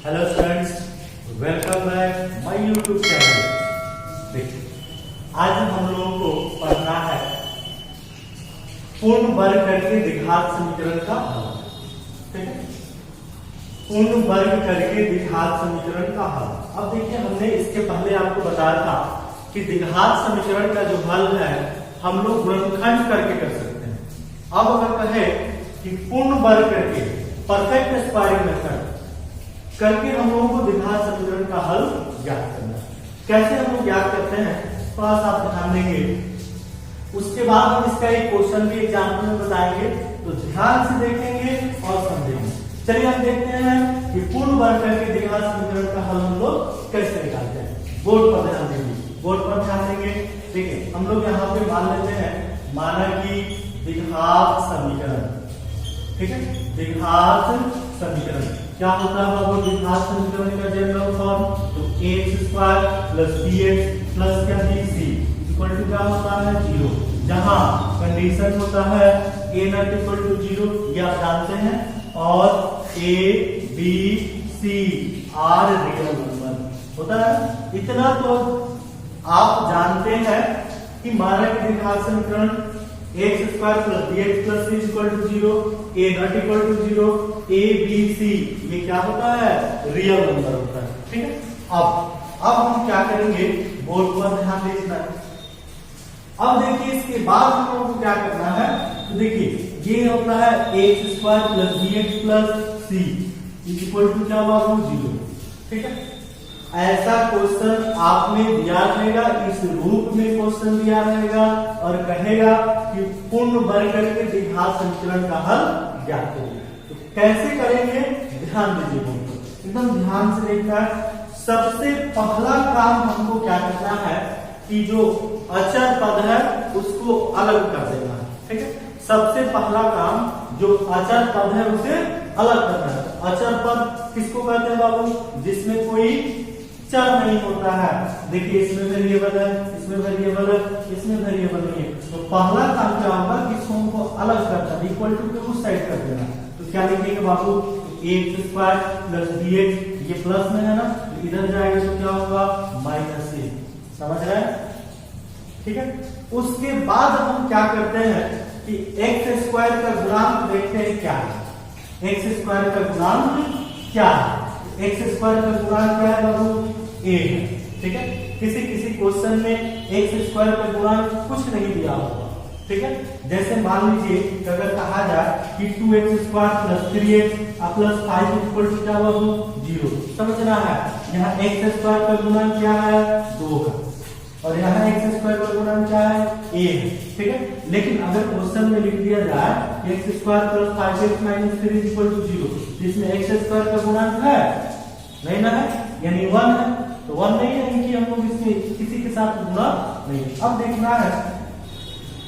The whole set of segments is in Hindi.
Hello students, welcome back my YouTube channel. देखिए, आज हम लोगों को पढ़ना है पूर्ण वर्ग करके द्विघात समीकरण का हल। ठीक है, पूर्ण वर्ग करके द्विघात समीकरण का हल। अब देखिए, हमने इसके पहले आपको बताया था कि द्विघात समीकरण का जो हल है हम लोग गुणनखंड करके कर सकते हैं। अब अगर कहे कि पूर्ण वर्ग करके परफेक्ट स्क्वायरिंग मेथड करके हम लोगों को द्विघात समीकरण का हल ज्ञात करना है। कैसे हम लोग ज्ञात करते हैं, थोड़ा सा आप ध्यान देंगे। उसके बाद हम इसका एक क्वेश्चन भी एग्जाम्पल में बताएंगे, तो ध्यान से देखेंगे और समझेंगे। चलिए हम देखते हैं कि पूर्ण वर्ग करके द्विघात समीकरण का हल हम लोग कैसे निकालते हैं। बोर्ड पर ध्यान देंगे, बोर्ड पर ध्यान देंगे। ठीक है, हम लोग यहाँ पे मान लेते हैं, माना कि द्विघात समीकरण। ठीक है, द्विघात समीकरण क्या होता है बाबू? द्विघात समीकरण का जनरल फॉर्म तो x square plus b x plus क्या बी सी इक्वल टू क्या होता है 0, जहां कंडीशन होता है ए नॉट इक्वल टू 0, ये आप जानते हैं, और a b c are real number होता है। इतना तो आप जानते हैं कि माना कि द्विघात समीकरण x square plus b x plus c equal to 0, a not equal to 0, a b c ये क्या होता है? रियल नंबर होता है। ठीक है, अब हम क्या करेंगे, बोर्ड पर ध्यान देना है। अब देखिए, इसके बाद हम लोगों को क्या करना है, तो देखिए ये होता है x square plus b x plus c equal to क्या हुआ? 0। ठीक है, ऐसा क्वेश्चन आपने दिया रहेगा, इस रूप में क्वेश्चन दिया रहेगा और कहेगा कि पूर्ण वर्ग करके द्विघात समीकरण का हल ज्ञात करें। तो कैसे करेंगे, ध्यान दीजिए, एकदम ध्यान से देखना है। सबसे पहला काम हमको क्या करना है कि जो अचर पद है उसको अलग कर देना है। ठीक है, सबसे पहला काम जो अचर पद है उसे अलग करना है। अचर पद किसको कहते हैं बाबू? जिसमें कोई चर नहीं होता है। देखिए, इसमें वेरिएबल है, इसमें वेरिएबल है, इसमें वेरिएबल नहीं है। तो पहला काम क्या होगा कि इसको हमको अलग करना है, इक्वल टू के उस साइड कर देना। तो क्या लिखेंगे बाबू? X square plus b x, ये प्लस में है ना, तो इधर जाएगा तो क्या होगा? Minus a. समझ रहे हैं? ठीक है, उसके बाद हम क्या करते हैं कि एक्स स्क्वायर का गुणांक देखते हैं क्या है। एक्स स्क्वायर का गुणांक क्या है? एक्स स्क्वायर का गुणांक क्या है बाबू? ए है। ठीक है, किसी किसी क्वेश्चन में एक्स स्क्वायर का गुणांक कुछ नहीं दिया होगा। ठीक है, जैसे मान लीजिए कि अगर कहा जाए कि 2x square plus 3x plus 5 equal to क्या बाबू? 0। समझना है, यहाँ एक्स स्क्वायर का गुणांक क्या है? 2 है, और यहाँ एक्स स्क्वायर का गुणांक क्या है? ए है। ठीक है, लेकिन अगर क्वेश्चन में लिख दिया जाए x square plus 5x minus 3 equal to 0, जिसमें एक्स स्क्वायर का गुणांक है नहीं ना है, यानी 1 है, तो 1 नहीं है, इनकी हम लोग इसमें किसी के साथ गुणा नहीं। अब देखना है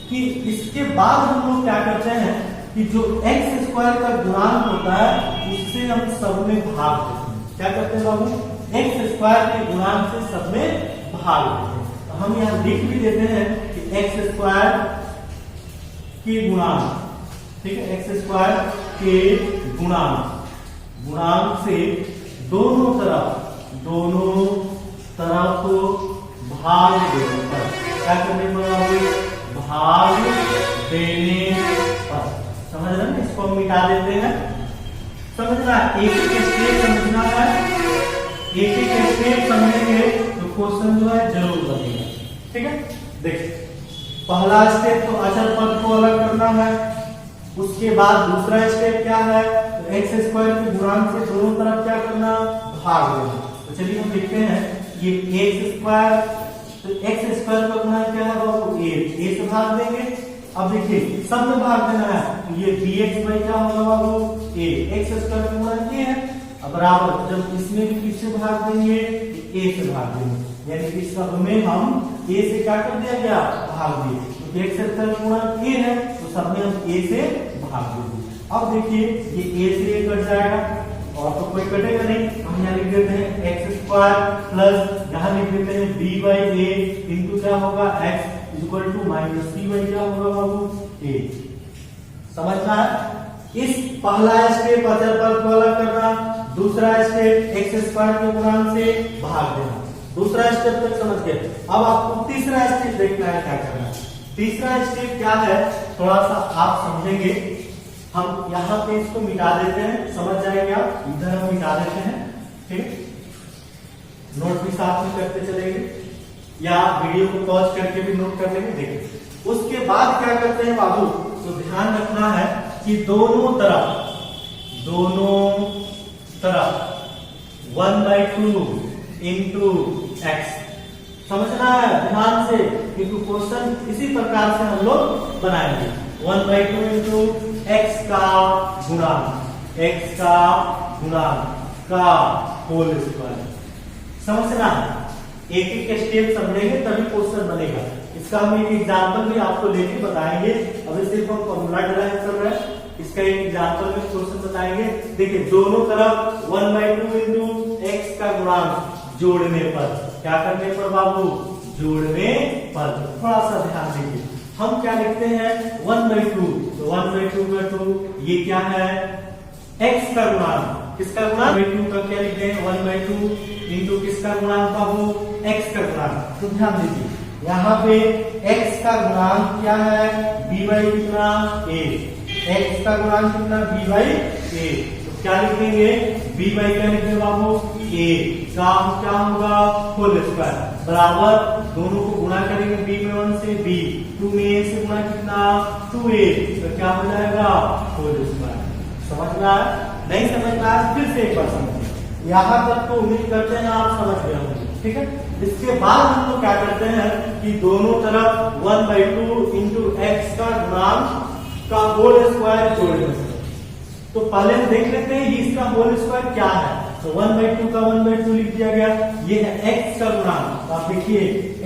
कि इसके बाद हम लोग क्या करते हैं कि जो एक्स स्क्वायर का गुणांक होता है उससे हम सब में भाग देते हैं। क्या करते हैं बाबू? एक्स स्क्वायर के गुणांक से सब में भाग देते हैं। तो हम यहाँ लिख भी देते हैं कि एक्स स्क्वायर के गुणांक, ठीक है, एक्स स्क्वायर के गुणांक से दोनों तरफ भाग देने पर क्या करने पर? भाग देने पर। समझ रहे हैं? इसको हम मिटा देते हैं। समझना है, एक एक स्टेप समझना है, एक एक स्टेप समझेंगे तो क्वेश्चन जो है जरूर बनेगा। ठीक है, देखिए, पहला स्टेप तो अचर पद को अलग करना है। उसके बाद दूसरा स्टेप क्या है? तो एक्स स्क्वायर के गुणांक से दोनों तरफ क्या करना? भाग देना। तो चलिए हम लिखते हैं ये एक्स स्क्वायर, तो एक्स स्क्वायर का गुणांक क्या है बाबू? ए से भाग देंगे। अब देखिए, सब में भाग देना है, तो ये बी एक्स बाई क्या होगा बाबू? ए। एक्स स्क्वायर का गुणांक ये है, अब बराबर जब इसमें भी किससे भाग देंगे? ए से भाग देंगे, यानी कि सब में हम ए से क्या कर दिया गया? भाग दिए। तो एक्स स्क्वायर का गुणांक ए है, तो सब में हम ए से भाग देंगे। अब देखिए, ये ए से ए कट जाएगा और तो कोई कटेगा नहीं। हम यहाँ लिख देते हैं एक्स स्क्वायर प्लस यहाँ लिख देते हैं बी बाई ए इंटू क्या होगा? X equal to minus c by क्या होगा बाबू? ए। समझना है? इस पहला स्टेप अचर पद को अलग करना, दूसरा स्टेप एक्स स्क्वायर के गुणांक से भाग देना। दूसरा स्टेप तक समझ गए। अब आपको तीसरा स्टेप देखना है क्या करना है। तीसरा स्टेप क्या है थोड़ा सा आप समझेंगे। हम यहाँ पे इसको मिटा देते हैं, समझ जाएंगे आप। इधर हम मिटा देते हैं, ठीक, नोट भी साथ में करते चलेंगे या वीडियो को पॉज करके भी नोट कर लेंगे। देखिए उसके बाद क्या करते हैं बाबू, तो ध्यान रखना है कि दोनों तरफ 1/2 इंटू एक्स, समझना है ध्यान से, क्योंकि क्वेश्चन इसी प्रकार से हम लोग बनाएंगे। 1/2 इंटू एक्स का गुणांक, एक्स का गुणांक का होल स्क्वायर, समझना है। एक एक स्टेप समझेंगे तभी क्वेश्चन बनेगा। इसका हम एक एग्जाम्पल भी आपको लेके बताएंगे। अभी सिर्फ हम फॉर्मूला डिराइव कर रहे हैं, इसका एक एग्जाम्पल में क्वेश्चन बताएंगे। देखिए दोनों तरफ 1/2 इंटू एक्स का गुणांक जोड़ने पर, क्या करने पर बाबू, जोड़ने पर। थोड़ा सा ध्यान दीजिए, हम क्या लिखते हैं 1/2, तो 1/2 का 2, ये क्या है एक्स का गुणांक, किसका गुणांक 2 का क्या लिखते हैं 1/2 इंटू किसका गुणांक बाबू, एक्स का गुणांक। तो ध्यान दीजिए यहाँ पे x का गुणांक क्या है b बाई कितना a, x का गुणांक कितना b बाई a, तो क्या लिखेंगे b बाई क्या लिखेंगे बाबू a का क्या होगा होल स्क्वायर बराबर, दोनों को गुणा करेंगे b में 1 से b, 2 में a से गुणा कितना 2a, तो क्या हो जाएगा होल स्क्वायर। समझ में आया? नहीं समझ में आया फिर से एक बार समझिए। यहाँ तक तो उम्मीद करते हैं आप समझ गए होंगे, ठीक है। इसके बाद हम लोग क्या करते हैं कि दोनों तरफ 1/2 इंटू एक्स का गुणांक का होल स्क्वायर जोड़ देते हैं। तो पहले हम देख लेते हैं इसका होल स्क्वायर क्या है। तो 1/2 का 1/2 लिख दिया गया, ये है एक्स का गुणांक। तो आप देखिए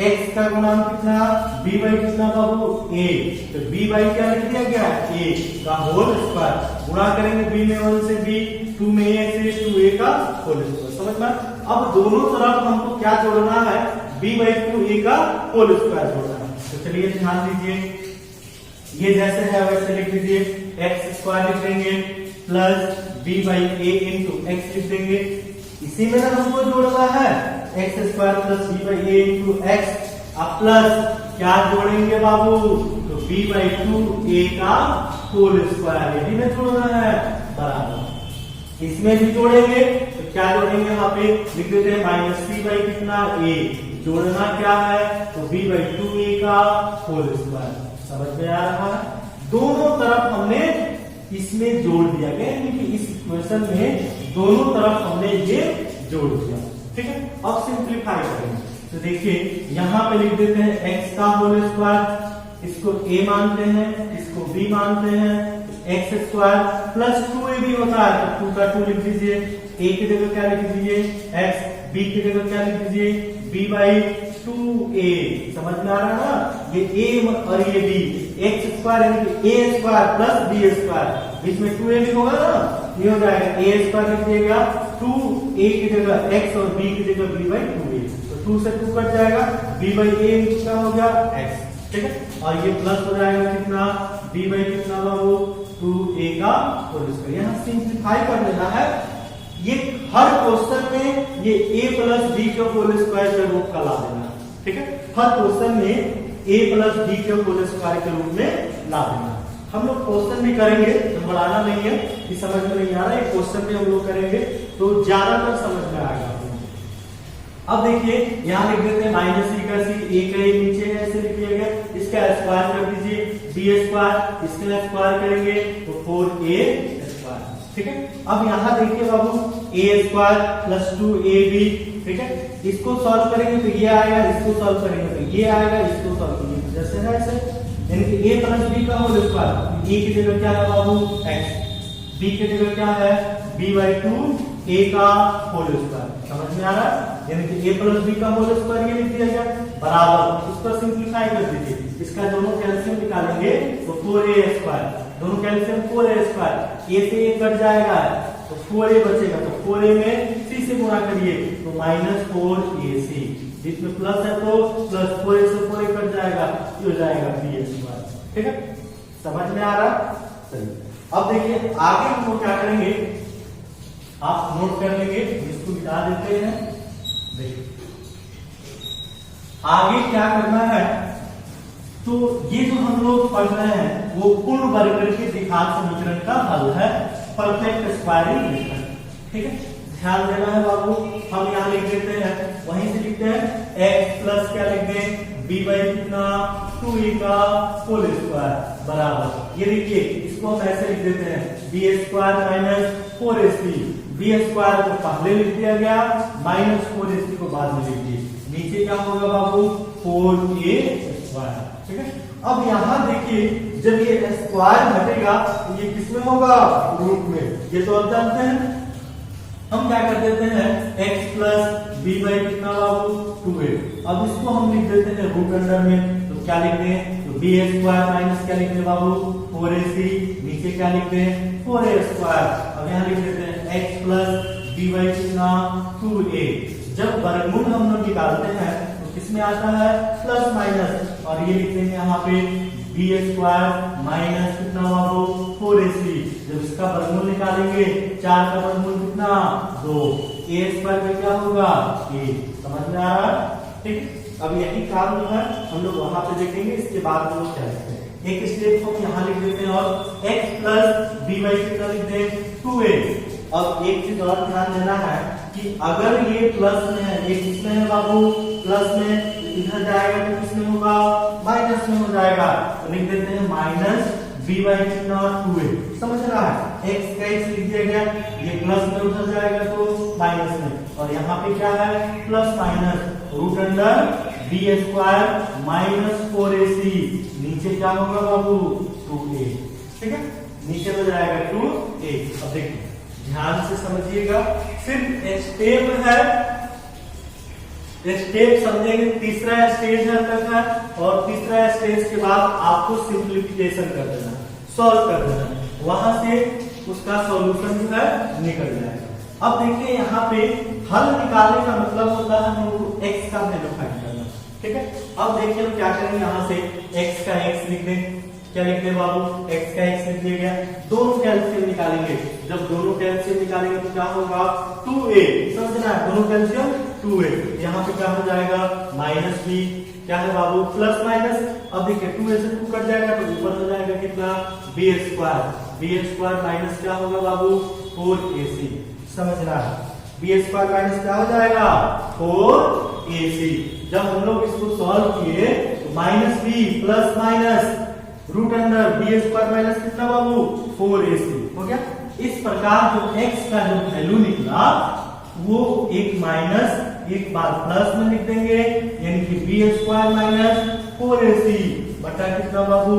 एक्स का गुणांक कितना b बाई कितना बाबू a, तो b बाई क्या लिख दिया गया a का होल स्क्वायर, गुणा करेंगे b में 1 से b, 2 में a से 2a का होल स्क्वायर। समझ में? अब दोनों तरफ हमको क्या जोड़ना है b/2 a का होल स्क्वायर जोड़ना है। तो चलिए ध्यान दीजिए, ये जैसे है वैसे लिख लीजिए, एक्स स्क्वायर लिख देंगे plus b by a into x लिख देंगे। इसी में ना हमको जोड़ना है x square plus b by a into x, अब प्लस क्या जोड़ेंगे बाबू, तो b/2 a का होल स्क्वायर, ये भी में जोड़ना है बराबर, इसमें भी जोड़ेंगे तो क्या जोड़ेंगे यहाँ पे लिख देते हैं माइनस b बाई कितना a, जोड़ना क्या है तो b/2 a का होल स्क्वायर। समझ में आ रहा है? दोनों तरफ हमने इसमें जोड़ दिया गया, क्योंकि इस इक्वेशन में दोनों तरफ हमने ये जोड़ दिया, ठीक है। अब सिंप्लीफाई करेंगे तो देखिए यहाँ पे लिख देते हैं x का होल स्क्वायर, इसको a मानते हैं, इसको b मानते हैं, एक्स स्क्वायर प्लस 2a भी होता है तो 2 का 2 लिख दीजिए, a की जगह क्या लिख दीजिए x, b की जगह क्या लिख दीजिए b/2a। समझ में आ रहा है ना? ये a और ये b, एक्स स्क्वायर यानी कि a square plus b square, बीच में 2a भी होगा ना, ये हो जाएगा a स्क्वायर लिख दिएगा, 2a की जगह x और b की जगह b/2a, तो 2 से 2 कट जाएगा, b/a कितना हो गया x, ठीक है। और ये प्लस हो जाएगा कितना b बाई कितना बाबू 2a का होल स्क्वायर। यहाँ सिंप्लीफाई कर लेना है, ये हर क्वेश्चन में ये a प्लस b के होल स्क्वायर के रूप का ला देना है, ठीक है। हर क्वेश्चन में a प्लस b के होल स्क्वायर के रूप में ला देना। हम लोग क्वेश्चन भी करेंगे, तो बढ़ाना नहीं है कि समझ में नहीं आ रहा है, क्वेश्चन भी हम लोग करेंगे तो ज्यादातर समझ में आएगा। अब देखिए यहाँ लिख देते हैं माइनस c का c, a का a नीचे है ऐसे लिख दिया गया, इसका स्क्वायर कर दीजिए b स्क्वायर, इसका स्क्वायर करेंगे तो 4a स्क्वायर, ठीक है। अब यहाँ देखिए बाबू a स्क्वायर प्लस 2ab, ठीक है, इसको सॉल्व करेंगे तो ये आएगा, इसको सॉल्व करेंगे तो ये आएगा, इसको सॉल्व करेंगे जैसे है ऐसे, यानी कि a प्लस b का होल स्क्वायर, a की जगह क्या है बाबू x, b की जगह क्या है b/2 a का होल स्क्वायर। समझ में आ रहा है? यानी कि a प्लस b का होल स्क्वायर ये लिख दिया गया बराबर, इसको सिंप्लीफाई कर दीजिए, इसका दोनों कैल्सियम निकालेंगे तो 4a स्क्वायर, दोनों कैल्सियम 4a स्क्वायर, a से a कट जाएगा तो 4a बचेगा, तो 4a में c से गुणा करिए तो माइनस 4ac, बीच में प्लस है तो प्लस 4a से 4a कट जाएगा, ये हो जाएगा b स्क्वायर, ठीक है। समझ में आ रहा? चलिए अब देखिए आगे हम लोग क्या करेंगे, आप नोट कर लेंगे, इसको मिटा देते हैं। देखिए आगे क्या करना है, तो ये जो हम लोग पढ़ रहे हैं वो पूर्ण वर्ग के द्विघात समीकरण का हल है, परफेक्ट स्क्वायरिंग मेथड। ठीक है, ध्यान देना है बाबू। हम यहाँ लिख देते हैं, वहीं से लिखते हैं x प्लस क्या लिख दें, b बाई कितना 2a का होल स्क्वायर बराबर, ये देखिए इसको हम ऐसे लिख देते हैं b square minus 4ac। b square को पहले लिख दिया गया, माइनस 4ac को बाद में लिख दिए। नीचे क्या होगा बाबू, 4a स्क्वायर। ठीक है, अब यहाँ देखिए जब ये स्क्वायर घटेगा तो ये किसमें होगा, रूट में। ये तो आप जानते हैं। हम क्या कर देते हैं, x प्लस b बाई कितना बाबू 2a। अब इसको हम लिख देते हैं रूट अंडर में, तो क्या लिख दें, तो b स्क्वायर माइनस क्या लिख दें बाबू 4ac, नीचे क्या लिख दें 4a स्क्वायर। अब यहाँ लिख देते हैं x प्लस b बाई कितना 2a। जब वर्गमूल हम लोग निकालते हैं तो किसमें आता है, प्लस माइनस, और ये लिख देंगे यहाँ पे b स्क्वायर माइनस कितना बाबू 4ac। जब इसका वर्गमूल निकालेंगे, 4 का वर्गमूल कितना 2, a स्क्वायर में क्या होगा a। समझ में आ रहा है। ठीक, अब यही काम जो है हम लोग वहां पे देखेंगे, इसके बाद हम लोग क्या लिखते हैं, एक स्टेप हम यहाँ लिख देते हैं और x प्लस b बाई कितना लिख दें 2a। अब एक चीज और ध्यान देना है कि अगर ये प्लस में है, ये किसमें है बाबू, प्लस में, इधर जाएगा तो किसमें होगा, माइनस में हो जाएगा। तो लिख देते हैं माइनस b बाई कितना 2a। समझ रहा है, x का x लिख दिया गया, ये प्लस में उधर जाएगा तो माइनस में, और यहाँ पे क्या है plus minus root under b square minus 4ac। नीचे क्या होगा बाबू 2a। ठीक है, नीचे में जाएगा 2a। अब देखिए ध्यान से समझिएगा, सिर्फ स्टेप है, स्टेप समझेंगे। तीसरा स्टेज है तक है, और तीसरा स्टेज के बाद आपको सिंप्लीफिकेशन कर देना, सॉल्व कर देना, वहां से उसका सॉल्यूशन जो है निकल जाएगा। अब देखिए यहाँ पे हल निकालने का मतलब होता है हम लोग x का वैल्यू फाइंड करना। ठीक है, अब देखिए हम क्या करेंगे, यहाँ से x का x लिख दें। क्या लिख दें बाबू, x का x लिख दिया गया। दोनों कैल्शियम निकालेंगे, जब दोनों कैल्शियम निकालेंगे तो क्या होगा 2a। समझना है, दोनों कैल्शियम 2a। यहाँ पे क्या हो जाएगा माइनस b, क्या है बाबू प्लस माइनस। अब देखिए 2a से 2 कट जाएगा तो ऊपर हो जाएगा कितना b square. b square minus क्या होगा बाबू 4ac। समझना है, b स्क्वायर माइनस क्या हो जाएगा 4ac। जब हम लोग इसको सॉल्व किए तो minus b plus minus root under b square minus कितना बाबू 4ac हो गया। इस प्रकार जो x का जो वैल्यू निकला वो एक माइनस एक बार प्लस में लिख देंगे, यानी कि b स्क्वायर माइनस 4ac बटा कितना बाबू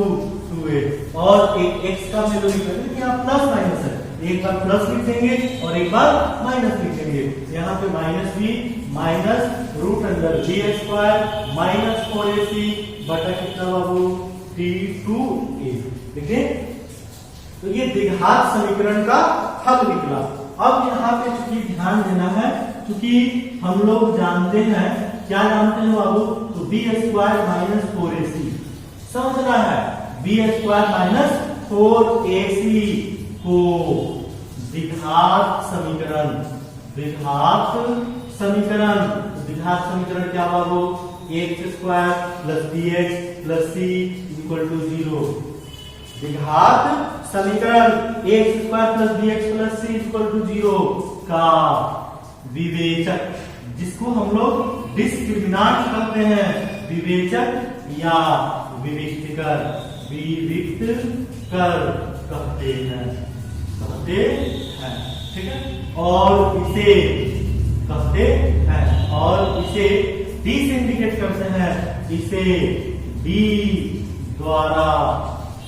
2a। और एक x का वैल्यू निकलेगा कि यहाँ प्लस माइनस है, एक बार प्लस लिख देंगे और एक बार माइनस लिख देंगे। यहाँ पे minus b minus root under b square minus 4ac बटा कितना बाबू 2a। देखिए तो ये द्विघात समीकरण का हल निकला। अब यहाँ पे चूंकि ध्यान देना है, क्योंकि हम लोग जानते हैं, क्या जानते हैं बाबू, तो b स्क्वायर माइनस 4ac। समझना है, b स्क्वायर माइनस 4ac को द्विघात समीकरण, द्विघात समीकरण, द्विघात समीकरण क्या बाबू, x square plus bx plus c equal to 0। द्विघात समीकरण x square plus bx plus c equal to 0 का विवेचक, जिसको हम लोग डिस्क्रिमिनांट कहते हैं, विवेचक या विविक्तकर, विविक्तकर कहते हैं, कहते हैं। ठीक है, और इसे कहते हैं, और इसे d से इंडिकेट करते हैं, इसे d द्वारा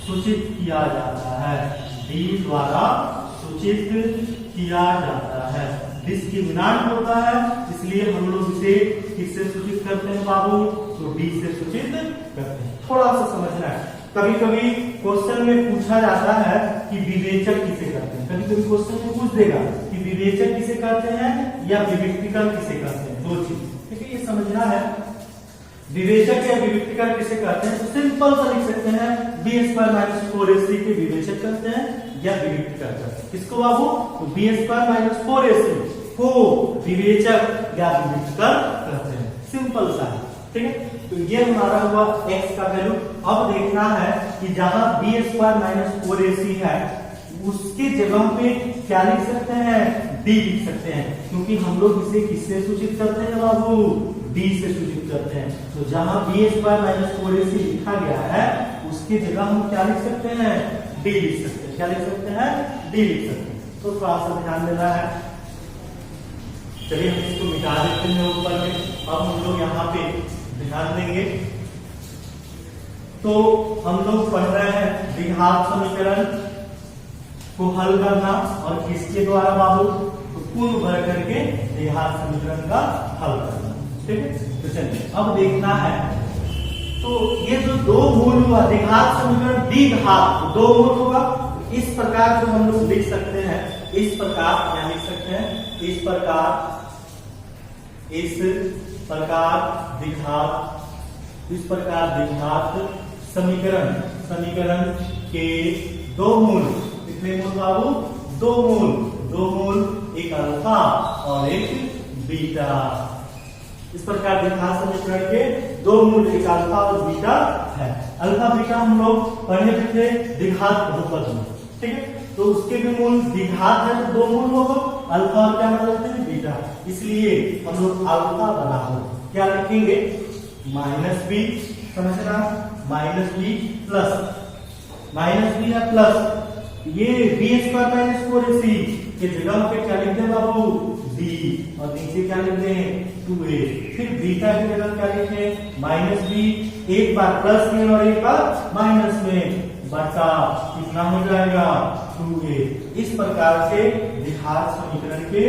सूचित किया जाता है, d द्वारा सूचित किया जाता है। डिस्क्रिमिनांट होता है, इसलिए हम लोग इसे किससे सूचित करते हैं बाबू, तो d से सूचित करते हैं। थोड़ा सा समझना है, कभी कभी क्वेश्चन में पूछा जाता है कि विवेचक किसे करते हैं, कभी कभी क्वेश्चन में पूछ देगा कि विवेचक किसे करते हैं या विविक्तिकर किसे करते हैं, दो चीज। ठीक है, ये समझना है। विवेचक या विविक्तकर किसे कहते हैं? तो सिंपल सा लिख सकते हैं बी स्क्वायर माइनस 4ac के विवेचक कहते हैं या विविक्तकर कहते हैं। किसको बाबू? तो बी स्क्वायर माइनस 4ac को विवेचक या विविक्तकर कहते हैं। सिंपल सा है, ठीक है। तो ये हमारा हुआ x का वैल्यू। अब देखना है कि जहां बी स्क्वायर माइनस 4ac है उसके जगह पे क्या लिख सकते हैं? d लिख सकते हैं, क्योंकि हम लोग इसे किससे सूचित करते हैं बाबू? d से सूचित करते हैं। तो जहां बी स्क्वायर माइनस 4ac लिखा गया है उसकी जगह हम क्या लिख सकते हैं? d लिख सकते हैं। क्या लिख सकते हैं? d लिख सकते हैं। तो थोड़ा सा ध्यान देना है। चलिए हम इसको मिटा देते हैं ऊपर में। अब हम लोग यहाँ पे ध्यान देंगे। तो हम लोग पढ़ रहे हैं द्विघात समीकरण को हल करना, और किसके द्वारा बाबू? तो पूर्ण भर करके द्विघात समीकरण का हल करना, ठीक है। तो चलिए अब देखना है, तो ये जो दो मूल हुआ द्विघात समीकरण द्विघात दो मूल होगा, इस प्रकार जो हम लोग लिख सकते हैं, इस प्रकार क्या लिख सकते हैं? इस प्रकार द्विघात समीकरण के दो मूल, कितने मूल बाबू? दो मूल, एक अल्फा और एक बीटा। इस प्रकार द्विघात समीकरण के दो मूल, एक अल्फा और बीटा है। अल्फा बीटा हम लोग पढ़े थे द्विघात बहुपद में, ठीक है। तो उसके भी मूल द्विघात है तो दो मूल होगा, अल्फा और क्या मतलब है? बीटा। इसलिए हम लोग अल्फा बराबर क्या लिखेंगे? माइनस बी, समझना, माइनस बी है प्लस ये बी स्क्वायर माइनस 4ac के जगह पे क्या लिखते हैं बाबू? d, और नीचे क्या लिखते हैं? 2a। फिर बीटा की जगह क्या लिखते हैं? माइनस बी, एक बार प्लस में और एक बार माइनस में, बटा कितना हो जाएगा? 2a। इस प्रकार से द्विघात समीकरण के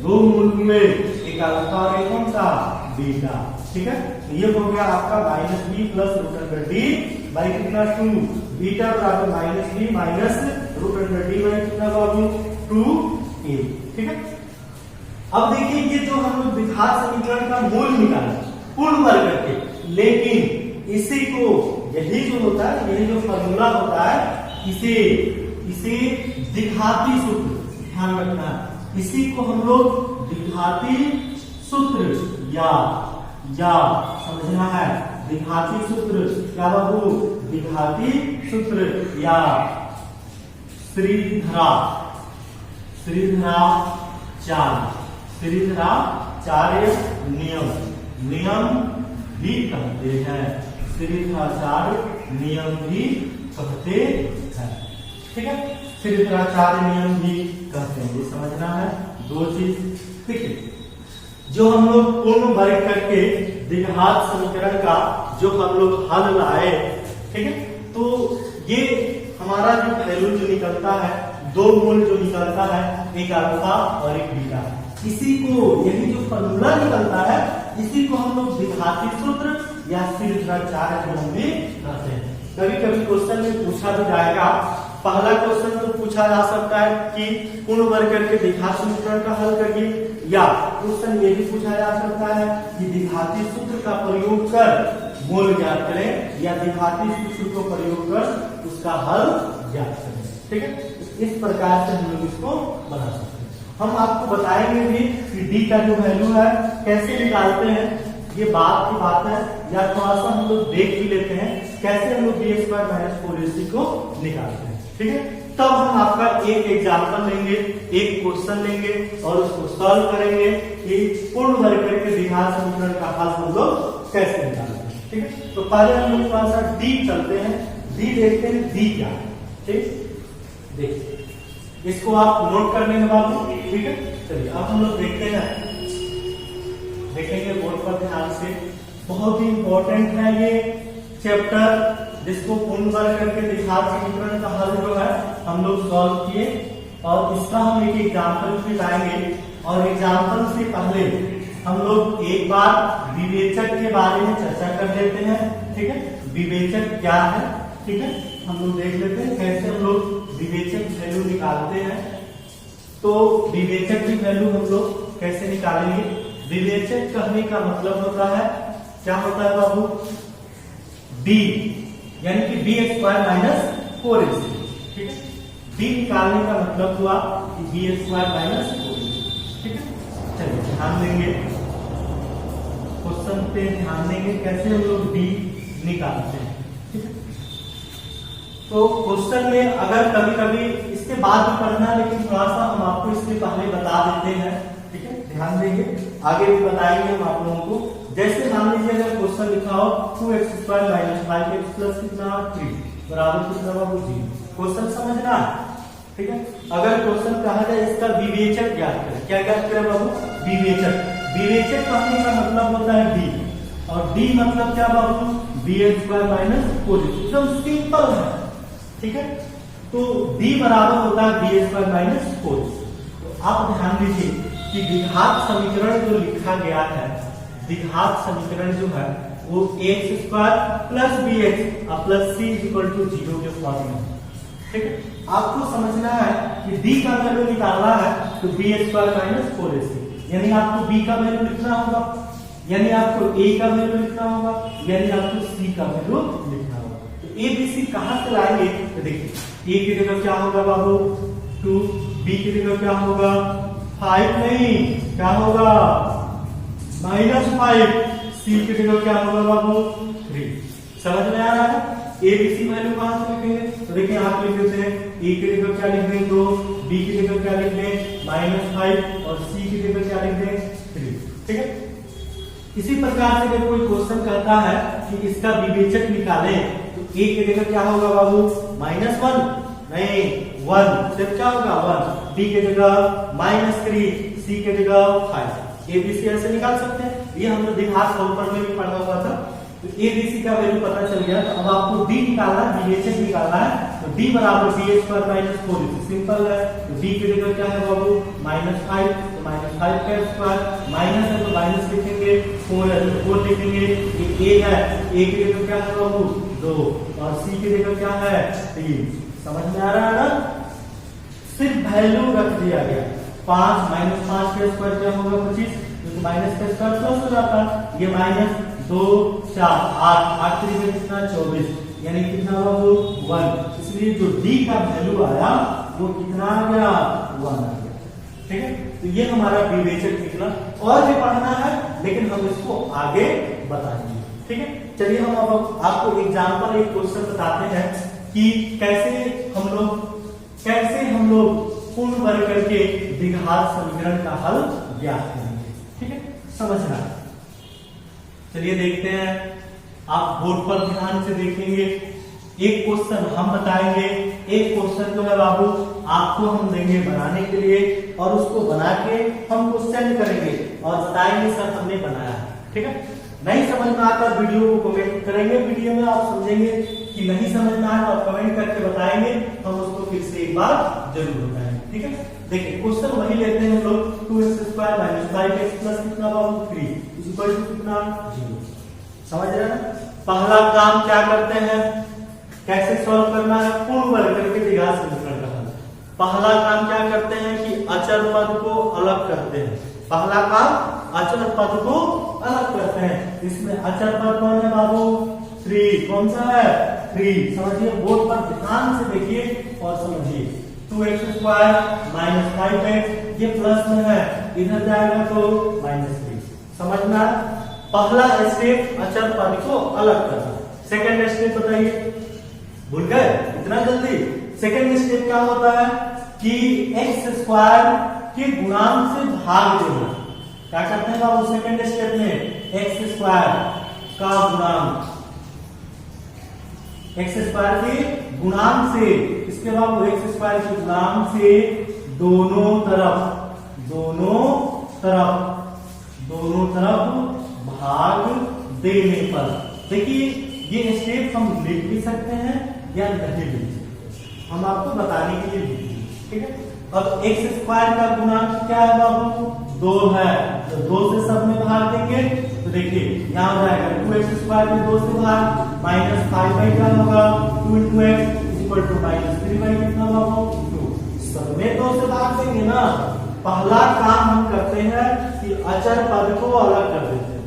दो मूल हुए, एक अल्फा और एक कौन सा? बीटा, ठीक है। तो ये हो गया आपका minus b plus root under d by कितना? 2। बीटा बराबर minus b minus root under d by कितना बाबू? 2a, ठीक है। अब देखिए ये जो हम लोग द्विघात समीकरण का मूल निकाला पूर्ण वर्ग करके, लेकिन इसी को यही जो होता है, यही जो फॉर्मूला होता है, इसे द्विघाती सूत्र, ध्यान रखना, इसी को हम लोग द्विघाती सूत्र या समझना है, द्विघाती सूत्र क्या बाबू? द्विघाती सूत्र या श्रीधराचार्य नियम भी कहते हैं। श्रीधराचार्य नियम भी कहते हैं, ठीक है। श्रीधराचार्य नियम भी कहते हैं, ये समझना है दो चीज, ठीक है। जो हम लोग पूर्ण वर्ग करके द्विघात समीकरण का जो हम लोग हल लाए, ठीक है। तो ये हमारा जो वैल्यू जो निकलता है, दो मूल जो निकलता है, एक अल्फा और एक बीटा, इसी को, यही जो फॉर्मूला निकलता है, इसी को हम लोग द्विघाती सूत्र या श्रीधराचार्य नियम भी कहते हैं। कभी कभी क्वेश्चन में पूछा भी जाएगा, पहला क्वेश्चन तो पूछा जा सकता है कि पूर्ण वर्ग करके द्विघात समीकरण का हल करिए, या क्वेश्चन ये भी पूछा जा सकता है कि द्विघाती सूत्र का प्रयोग कर मूल ज्ञात करें, या द्विघाती सूत्र को प्रयोग कर उसका हल ज्ञात करें, ठीक है। इस प्रकार से हम लोग इसको बना सकते हैं। हम आपको बताएंगे भी कि डी का जो वैल्यू है कैसे निकालते हैं, ये बात की बात है, या थोड़ा सा हम लोग देख भी लेते हैं कैसे हम लोग बी स्क्वायर माइनस 4ac को निकालते हैं, ठीक है। तब हम आपका एक एग्जाम्पल लेंगे, एक क्वेश्चन लेंगे और उसको सॉल्व करेंगे कि पूर्ण वर्ग करके द्विघात समीकरण का हल हम लोग कैसे निकालते हैं, ठीक है। तो पहले हम लोग थोड़ा सा डी चलते हैं, डी देखते हैं डी क्या है, ठीक। देखिए इसको आप नोट कर लेंगे बाबू, ठीक है। चलिए अब हम लोग देखते हैं, देखेंगे बोर्ड पर ध्यान से। बहुत ही इंपॉर्टेंट है ये चैप्टर, जिसको पूर्ण वर्ग करके द्विघात समीकरण का हल जो है हम लोग सॉल्व किए, और इसका हम एक एग्जाम्पल भी लाएंगे। और एग्जाम्पल से पहले हम लोग एक बार विवेचक के बारे में चर्चा कर लेते हैं, ठीक है। विवेचक क्या है, ठीक है, हम लोग देख लेते हैं कैसे हम लोग विवेचक वैल्यू निकालते हैं। तो विवेचक की वैल्यू हम लोग कैसे निकालेंगे? विवेचक कहने का मतलब होता है क्या होता है बाबू, b, यानी कि bx स्क्वायर माइनस 4ac। ठीक है, b निकालने का मतलब हुआ कि bx स्क्वायर माइनस 4ac। ठीक है, चलिए ध्यान देंगे क्वेश्चन पे, ध्यान देंगे कैसे हम लोग b निकालते हैं। ठीक है, तो क्वेश्चन में अगर कभी कभी इसके बाद भी पढ़ना है, लेकिन थोड़ा सा हम आपको इसके पहले बता देते हैं। ठीक है, ध्यान देंगे, आगे भी बताएंगे हम आप लोगों को। जैसे मान लीजिए अगर क्वेश्चन लिखा हो 2x square minus 5x plus कितना 3 बराबर कितना बाबू 0, क्वेश्चन समझना है। ठीक है, अगर क्वेश्चन कहा जाए इसका विवेचक ज्ञात करें, क्या ज्ञात करें बाबू, विवेचक। विवेचक कहने का मतलब होता है d, और d मतलब क्या बाबू, bx स्क्वायर माइनस 4ac, एकदम सिंपल है। ठीक है, तो d बराबर होता है bx स्क्वायर माइनस 4ac। तो आप ध्यान दीजिए कि द्विघात समीकरण जो लिखा गया है, द्विघात समीकरण जो है वो x square plus b x plus c equal to 0 के फॉर्म में। ठीक है, आपको समझना है कि d का वैल्यू निकालना है तो B x square minus 4ac, यानी आपको b का वैल्यू लिखना होगा, यानी आपको a का वैल्यू लिखना होगा, यानी आपको c का वैल्यू लिखना होगा। तो a b c कहां से लाएंगे, तो देखिए a की जगह क्या होगा बाबू 2, b की जगह क्या होगा 5, नहीं क्या होगा -5, c की जगह क्या होगा बाबू 3। समझ में आ रहा है, a b c वैल्यू कहां से लिखेंगे, तो देखिए आप लिख देते हैं a की जगह क्या लिख दें 2, b की जगह क्या लिख दें -5 और c की जगह क्या लिख दें 3। ठीक है, इसी प्रकार से अगर कोई क्वेश्चन कहता है कि इसका विवेचक निकालें, तो a की जगह क्या होगा बाबू -1, नहीं 1, सिर्फ क्या होगा 1, b की जगह -3, c की जगह 5। एबीसी ऐसे निकाल सकते हैं, ये हम लोग द्विघात बहुपद में भी पढ़ा हुआ था। तो एबीसी का वैल्यू पता चल गया, तो अब आपको डी निकालना है, विवेचक निकालना है। तो डी बराबर bx square minus 4ac, simple है। तो डी की जगह क्या है बाबू -5, तो -5 का स्क्वायर, माइनस है तो माइनस लिखेंगे, 4 है तो 4 लिखेंगे। ये a है, a की जगह क्या है बाबू 2 और c की जगह क्या है 3। समझ में आ रहा है ना, सिर्फ वैल्यू रख दिया गया। 5 -5 का स्क्वायर क्या होगा 25, तो माइनस का स्क्वायर प्लस हो जाता है, ये -2 4 8 3 कितना 24, यानी कितना बाबू 1। इसलिए जो d का वैल्यू आया वो कितना आ गया 1 आ गया। ठीक है, तो ये हमारा विवेचक निकला। और भी पढ़ना है लेकिन हम इसको आगे बताएंगे। ठीक है, चलिए हम अब आपको एग्जांपल एक क्वेश्चन बताते हैं कि कैसे हम लोग पूर्ण वर्ग करके द्विघात समीकरण का हल ज्ञात करेंगे। ठीक है, समझना। चलिए देखते हैं, आप बोर्ड पर ध्यान से देखेंगे। एक क्वेश्चन हम बताएंगे, एक क्वेश्चन जो है बाबू आपको हम देंगे बनाने के लिए, और उसको बना के हम क्वेश्चन करेंगे और बताएंगे सर हमने बनाया। ठीक है, नहीं समझ में आता वीडियो को कमेंट करेंगे, वीडियो में आप समझेंगे कि नहीं समझ में आया तो आप कमेंट करके बताएंगे, हम उसको फिर से एक बार जरूर बताएंगे। ठीक है, देखिए क्वेश्चन वही लेते हैं हम लोग 2x square minus 5x plus कितना बाबू 3 इक्वल टू कितना 0। समझ रहे हैं, पहला काम क्या करते हैं, कैसे सॉल्व करना है, पूर्ण वर्ग करके द्विघात समीकरण का हल। पहला काम क्या करते हैं कि अचर पद को अलग करते हैं। पहला काम अचर पद को अलग करते हैं। इसमें अचर पद कौन है बाबू 3, कौन सा है 3। समझिए, बोर्ड पर ध्यान से देखिए और समझिए। 2x स्क्वायर माइनस 5x, ये प्लस में है, इधर जाएगा तो -3। समझना, पहला स्टेप अचर पद को अलग करना। सेकंड स्टेप बताइए, भूल गए इतना जल्दी। सेकंड स्टेप क्या होता है कि x स्क्वायर के गुणांक से भाग देना। क्या करते हैं बाबू सेकंड स्टेप में, x स्क्वायर का गुणांक, x स्क्वायर के गुणांक से, इसके बाद x स्क्वायर के गुणांक से दोनों तरफ भाग देने पर। देखिए ये स्टेप हम लिख भी सकते हैं या नहीं लिख सकते, हम आपको बताने के लिए लिखेंगे। ठीक है, अब x स्क्वायर का गुणांक क्या है बाबू 2 है, तो 2 से सब में भाग देंगे। तो देखिए यहाँ हो जाएगा 2x स्क्वायर में 2 से भाग, -5 क्या होगा 2 × x इक्वल टू -3 कितना बाबू 2। सब में 2 से भाग देंगे ना। पहला काम हम करते हैं कि अचर पद को अलग कर देते हैं।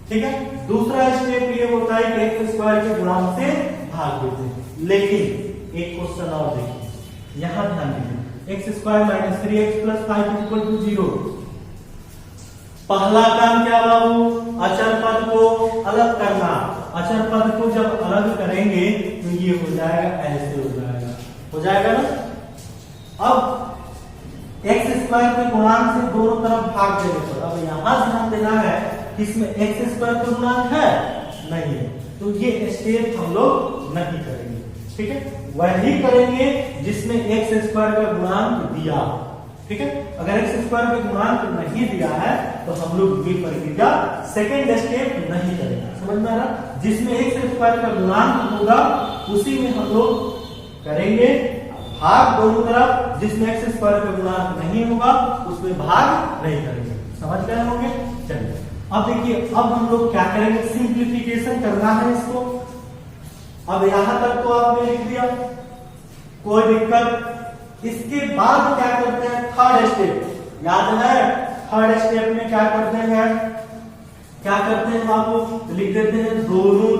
ठीक है। दूसरा स्टेप ये होता है कि एक्स स्क्वायर के गुणांक से भाग देते हैं। लेकिन एक क्वेश्चन और देखिए, यहां ध्यान दीजिए, x square minus 3x plus 5 equal to 0। पहला काम क्या बाबू, अचर पद को अलग करना। अचर पद को जब अलग करेंगे तो ये हो जाएगा, ऐसे हो जाएगा ना। अब एक्स स्क्वायर के गुणांक से दोनों तरफ भाग देने पर अब यहां ध्यान देना है, इसमें एक्स स्क्वायर का गुणांक है नहीं है, तो ये स्टेप हम लोग नहीं करेंगे। ठीक है, वही करेंगे जिसमें एक्स स्क्वायर का गुणांक दिया। ठीक है, अगर एक्स स्क्वायर का गुणांक नहीं दिया है तो हम लोग ये प्रक्रिया सेकेंड स्टेप नहीं करेंगे। समझ में आ रहा, जिसमें एक्स स्क्वायर का गुणांक होगा उसी में हम लोग करेंगे भाग दोनों तरफ, जिसमें एक्स स्क्वायर का गुणांक नहीं होगा उसमें भाग नहीं करेंगे। समझ गए होंगे। चलिए अब देखिए, अब हम लोग क्या करेंगे, सिंप्लीफिकेशन करना है इसको। अब यहां तक तो आपने लिख दिया, कोई दिक्कत। इसके बाद क्या करते हैं, थर्ड स्टेप याद है। थर्ड स्टेप में क्या करते हैं, बाबू लिख देते हैं दोनों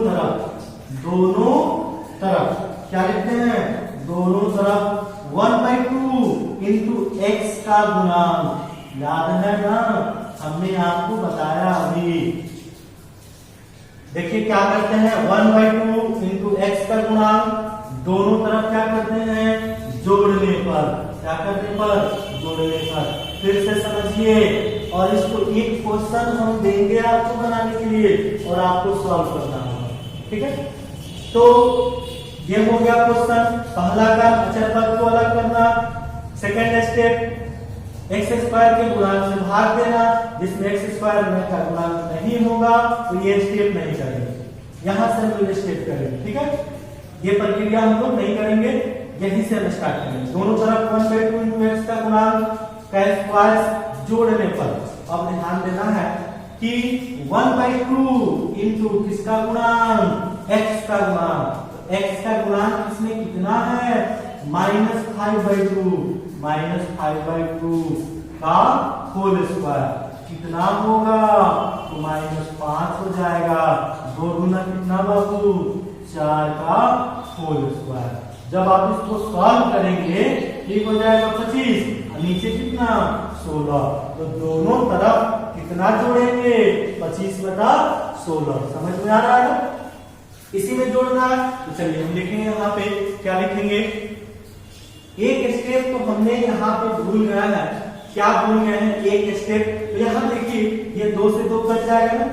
तरफ क्या लिखते हैं, दोनों तरफ 1/2 इंटू एक्स का गुणांक। याद है ना, हमने आपको बताया अभी। देखिए क्या करते हैं, 1/2 इंटू एक्स का गुणांक, दोनों तरफ क्या करते हैं, जोड़ने पर। क्या करने पर, जोड़ने पर। फिर से समझिए, और इसको एक क्वेश्चन हम देंगे आपको बनाने के लिए और आपको सॉल्व करना होगा। ठीक है, तो ये हो गया क्वेश्चन। पहला काम अचर पद को अलग करना। सेकेंड स्टेप एक्स स्क्वायर के गुणांक से भाग देना, जिसमें एक्स स्क्वायर का गुणांक नहीं होगा तो ये स्टेप नहीं करेंगे, यहां से हम स्टेप करेंगे। ठीक है, ये प्रक्रिया हम लोग नहीं करेंगे, यहीं से हम स्टार्ट करेंगे। दोनों तरफ 1/2 इंटू एक्स का गुणांक का स्क्वायर जोड़ने पर अब ध्यान देना है कि 1/2 इंटू किसका गुणांक, एक्स का गुणांक। एक्स का गुणांक इसमें कितना है, -5/2 का होल स्क्वायर कितना होगा, तो -5 हो जाएगा। 2 गुना कितना बाबू, 4 का होल स्क्वायर। जब आप इसको सॉल्व करेंगे ठीक हो जाएगा 25, नीचे कितना 16, तो दोनों तरफ कितना जोड़ेंगे, 25/16। समझ में आ रहा है, इसी में जोड़ना है। तो चलिए हम लिखेंगे, यहाँ पे क्या लिखेंगे, एक स्टेप तो हमने यहाँ पे भूल गया है। क्या भूल गए हैं, एक स्टेप। तो यहाँ देखिए, ये 2 से 2 कट जाएगा ना,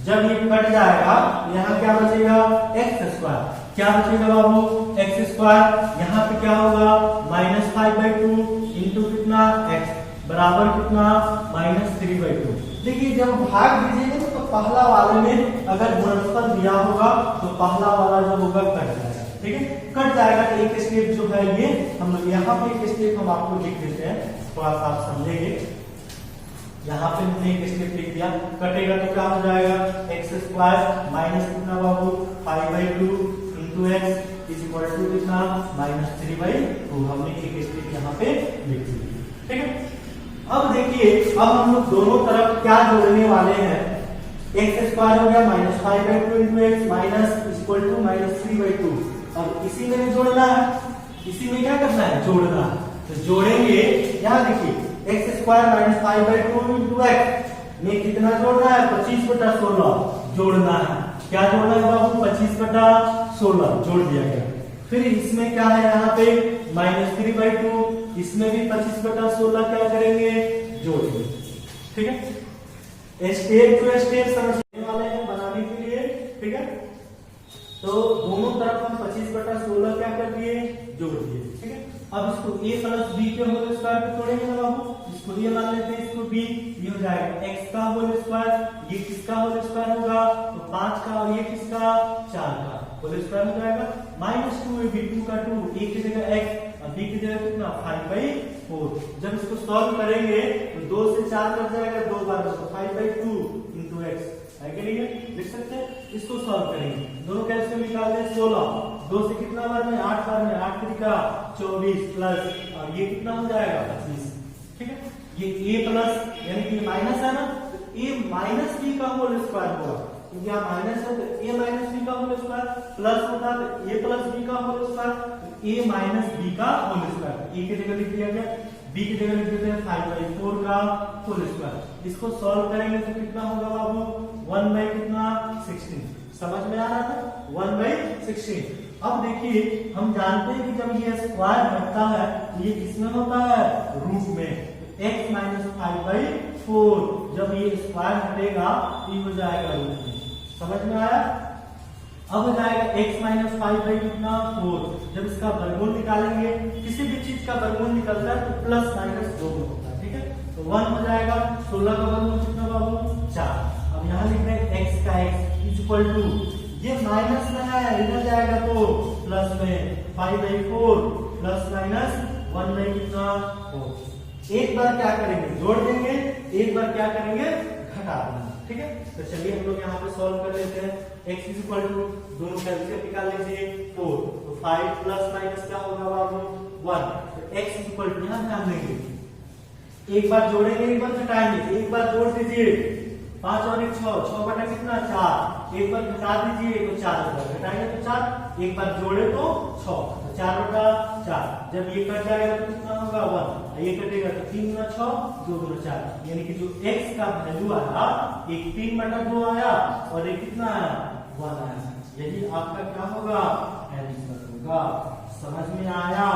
जब ये कट जाएगा यहाँ क्या बचेगा, एक्स स्क्वायर। क्या बचेगा बाबू, एक्स स्क्वायर। यहाँ पे क्या होगा, -5/2 इंटू कितना, एक्स बराबर कितना, -3/2। देखिए जब भाग दीजिएगा तो पहला वाले में अगर गुणनफल दिया होगा तो पहला वाला जो होगा कट जाएगा। ठीक है, कट जाएगा। एक स्टेप जो है ये हम लोग यहाँ पे एक स्टेप हम आपको लिख देते हैं, थोड़ा सा आप समझेंगे। यहाँ पे हमने एक स्टेप लिख दिया, कटेगा तो क्या हो जाएगा, एक्स स्क्वायर माइनस कितना बाबू, 5/2 into x is equal to कितना, -3/2। हमने एक स्टेप यहाँ पे लिख दिया। ठीक है, अब देखिए, अब हम लोग दोनों तरफ क्या जोड़ने वाले हैं, एक्स स्क्वायर हो गया -5/2 into x minus equal to -3/2। अब इसी में जोड़ना है, इसी में क्या करना है, जोड़ना है। तो जोड़ेंगे, यहाँ देखिए एक्स स्क्वायर -5/2 इंटू एक्स में कितना जोड़ना है, 25/16 जोड़ना है। क्या जोड़ना है बाबू, 25/16 जोड़ दिया गया। फिर इसमें क्या है, यहाँ पे -3/2, इसमें भी 25/16 क्या करेंगे, जोड़ेंगे। ठीक है, स्टेप टू स्टेप समझने वाले हैं बनाने के लिए। ठीक है, तो दोनों तरफ हम 25/16 क्या कर दिए, जोड़ दिए। ठीक है, अब इसको a प्लस b के होल स्क्वायर पे तोड़ेंगे ना बाबू, इसको ये मान लेते हैं, इसको b, ये हो जाएगा x का होल स्क्वायर, ये किसका होल स्क्वायर होगा, तो 5 का, और ये किसका, 4 का होल स्क्वायर हो जाएगा। -2ab, 2 का 2, a की जगह x, और b की जगह कितना, 5/4। जब इसको सॉल्व करेंगे तो 2 से 4 कट जाएगा, 2 बार, तो 5/2 इंटू एक्स है कि नहीं है, लिख सकते हैं। इसको सॉल्व करेंगे, दोनों कैलकुलेट निकाल दें, 16, 2 से कितना बार में, 8 बार में, 8 त्रिका 24 प्लस, और ये कितना हो जाएगा, 25। ठीक है, ये a प्लस यानी कि माइनस है ना, तो a माइनस b का होल स्क्वायर होगा। क्योंकि यहाँ माइनस है तो a माइनस बी का होल स्क्वायर, प्लस होता तो a प्लस बी का whole square, a minus b का होल स्क्वायर, a की जगह लिख दिया गया, b की जगह लिख देते हैं 5/4 का होल स्क्वायर। इसको सॉल्व करेंगे तो कितना होगा बाबू, 1 बाई कितना 16, समझ में आ रहा था 1 बाई 16। अब देखिए हम जानते हैं कि जब ये स्क्वायर हटता है तो ये किसमें होता है, रूट में, x माइनस 5/4 जब ये स्क्वायर हटेगा तो ये हो जाएगा रूट में, समझ में आया। अब हो जाएगा x माइनस 5/4, जब इसका वर्गमूल निकालेंगे, किसी भी चीज का वर्गमूल निकलता है तो प्लस माइनस दोनों होता है, ठीक है। तो 1 हो जाएगा, 16 का वर्गमूल कितना बाबू 4। अब यहाँ लिख रहे हैं x का x इक्वल टू, ये माइनस में है इधर जाएगा तो प्लस में 5/4 प्लस माइनस 1 बाई कितना 4। एक बार क्या करेंगे, जोड़ देंगे, एक बार क्या करेंगे, घटा देंगे, ठीक है। तो चलिए हम लोग यहाँ पे सॉल्व कर लेते हैं। x इज इक्वल टू, दोनों का एलसीएम निकाल लीजिए 4, तो 5 प्लस माइनस क्या होगा बाबू 1। तो x इज इक्वल टू, यहाँ ध्यान देंगे, एक बार जोड़ेंगे एक बार घटाएंगे, एक बार जोड़ दीजिए 5 और 1 6, 6 बटा कितना 4, एक बार घटा दीजिए तो 4 होगा, घटाएंगे तो 4, एक बार जोड़े तो 6, तो 4 बटा 4, जब ये कट जाएगा तो कितना होगा 1, ये कटेगा तो 3 गुना 6 2 गुना 4, यानी कि जो x का वैल्यू आया एक 3 बटा 2 आया और एक कितना आया 1 आया, यही आपका क्या होगा आंसर होगा। समझ में आया?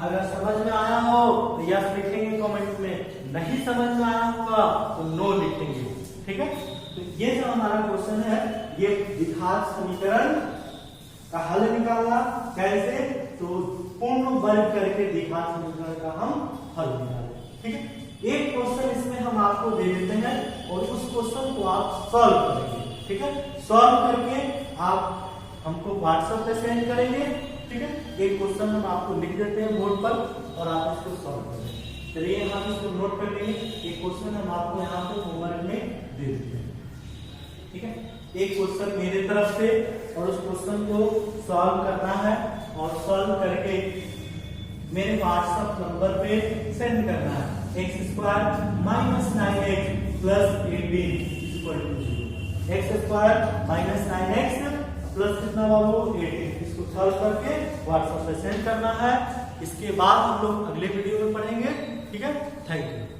अगर समझ में आया हो तो यस लिखेंगे कमेंट में, नहीं समझ में आया होगा तो नो लिखेंगे, ठीक है। तो ये जो हमारा क्वेश्चन है ये द्विघात समीकरण का हल निकालना कैसे, तो पूर्ण वर्ग करके द्विघात समीकरण का हम हल निकालें, ठीक है। एक क्वेश्चन इसमें हम आपको दे देते हैं और उस क्वेश्चन को आप सॉल्व करेंगे, ठीक है। सॉल्व करके आप हमको व्हाट्सएप पे सेंड करेंगे, ठीक है। एक क्वेश्चन हम आपको लिख देते हैं बोर्ड पर और आप इसको सॉल्व करेंगे। चलिए यहाँ इसको नोट कर लेंगे, एक क्वेश्चन हम आपको यहाँ पे होमवर्क में दे देते हैं, ठीक है। एक क्वेश्चन मेरे तरफ से और उस क्वेश्चन को सॉल्व करना है और सॉल्व करके मेरे व्हाट्सएप नंबर पे सेंड करना है। x² minus 9x plus 18 equal to 0, x² minus 9x plus कितना बाबू 18, इसको सॉल्व करके व्हाट्सएप पे सेंड करना है। इसके बाद हम लोग अगले वीडियो में पढ़ेंगे, ठीक है। Thank you.